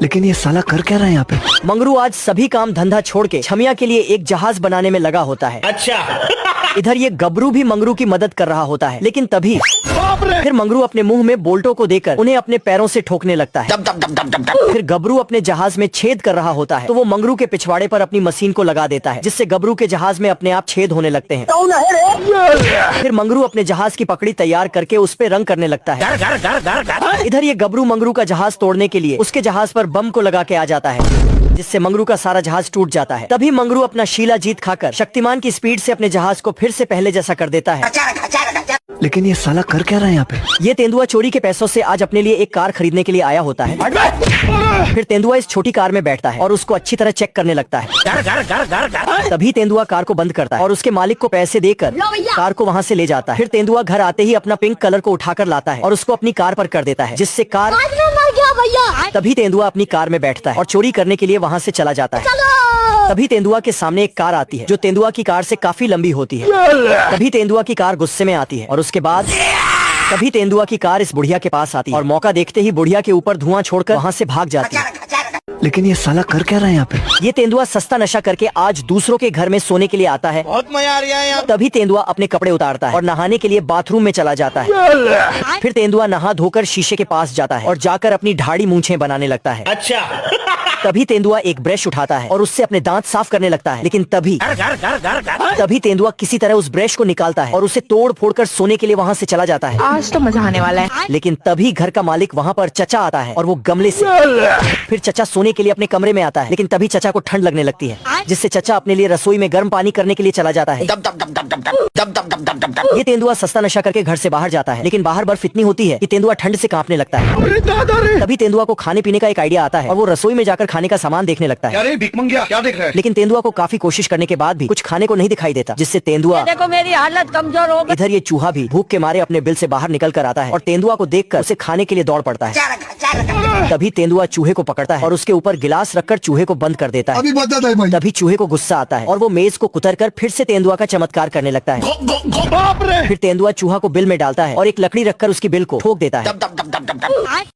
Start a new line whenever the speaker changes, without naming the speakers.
लेकिन ये साला कर क्या रहा है यहाँ पे?
मंगरू आज सभी काम धंधा छोड़ के छमिया के लिए एक जहाज बनाने में लगा होता है।
अच्छा।
इधर ये गबरू भी मंगरू की मदद कर रहा होता है, लेकिन तभी फिर मंगरू अपने मुंह में बोल्टों को देकर उन्हें अपने पैरों से ठोकने लगता है। फिर गबरू अपने जहाज में छेद कर रहा होता है तो वो मंगरू के पिछवाड़े पर अपनी मशीन को लगा देता है, जिससे गबरू के जहाज में अपने आप छेद होने लगते हैं। फिर मंगरू अपने जहाज की पकड़ी तैयार करके उस पे रंग करने लगता है। इधर ये गबरू मंगरू का जहाज तोड़ने के लिए उसके जहाज पर बम को लगा के आ जाता है, जिससे मंगरू का सारा जहाज टूट जाता है। तभी मंगरू अपना शीला जीत खाकर शक्तिमान की स्पीड से अपने जहाज को फिर से पहले जैसा कर देता है।
लेकिन ये साला कर क्या रहा है यहाँ पे?
ये तेंदुआ चोरी के पैसों से आज अपने लिए एक कार खरीदने के लिए आया होता है। फिर तेंदुआ इस छोटी कार में बैठता है और उसको अच्छी तरह चेक करने लगता है। तभी तेंदुआ कार को बंद करता है और उसके मालिक को पैसे देकर कार को वहाँ से ले जाता है। फिर तेंदुआ घर आते ही अपना पिंक कलर को उठाकर लाता है और उसको अपनी कार पर कर देता है, जिससे कार तभी तेंदुआ अपनी कार में बैठता है और चोरी करने के लिए वहाँ से चला जाता है। तभी तेंदुआ के सामने एक कार आती है जो तेंदुआ की कार से काफी लंबी होती है। तभी तेंदुआ की कार गुस्से में आती है और उसके बाद तभी तेंदुआ की कार इस बुढ़िया के पास आती है और मौका देखते ही बुढ़िया के ऊपर धुआं छोड़कर वहाँ से भाग जाती है।
लेकिन ये साला कर क्या रहा है यहाँ पे?
ये तेंदुआ सस्ता नशा करके आज दूसरों के घर में सोने के लिए आता है।
बहुत मजा आ रहा है यार।
तभी तेंदुआ अपने कपड़े उतारता है और नहाने के लिए बाथरूम में चला जाता है। फिर तेंदुआ नहा धोकर शीशे के पास जाता है और जाकर अपनी दाढ़ी मूंछें बनाने लगता है।
अच्छा।
तभी तेंदुआ एक ब्रश उठाता है और उससे अपने दांत साफ करने लगता है, लेकिन तभी तेंदुआ किसी तरह उस ब्रश को निकालता है और उसे तोड़ फोड़ कर सोने के लिए वहाँ से चला जाता है।
आज तो मजा आने वाला है।
लेकिन तभी घर का मालिक वहाँ पर चचा आता है और वो गमले से फिर चचा सोने के लिए अपने कमरे में आता है, लेकिन तभी चचा को ठंड लगने लगती है, जिससे चचा अपने लिए रसोई में गर्म पानी करने के लिए चला जाता है। ये तेंदुआ सस्ता नशा करके घर से बाहर जाता है, लेकिन बाहर बर्फ इतनी होती है कि तेंदुआ ठंड से कांपने लगता है। तभी तेंदुआ को खाने पीने का एक आइडिया आता है और वो रसोई में जाकर खाने का सामान देखने लगता है।
अरे भिख मंगिया क्या देख रहा है?
लेकिन तेंदुआ को काफी कोशिश करने के बाद भी कुछ खाने को नहीं दिखाई देता, जिससे तेंदुआ
देखो मेरी हालत कमजोर हो गई।
इधर ये चूहा भी भूख के मारे अपने बिल से बाहर निकल कर आता है और तेंदुआ को देखकर उसे खाने के लिए दौड़ पड़ता है। तभी तेंदुआ चूहे को पकड़ता है और उसके ऊपर गिलास रखकर चूहे को बंद कर देता है। तभी चूहे को गुस्सा आता है और वो मेज को कुतर कर फिर से तेंदुआ का चमत्कार करने लगता है। फिर तेंदुआ चूहा को बिल में डालता है और एक लकड़ी रखकर उसकी बिल को ठोक देता है।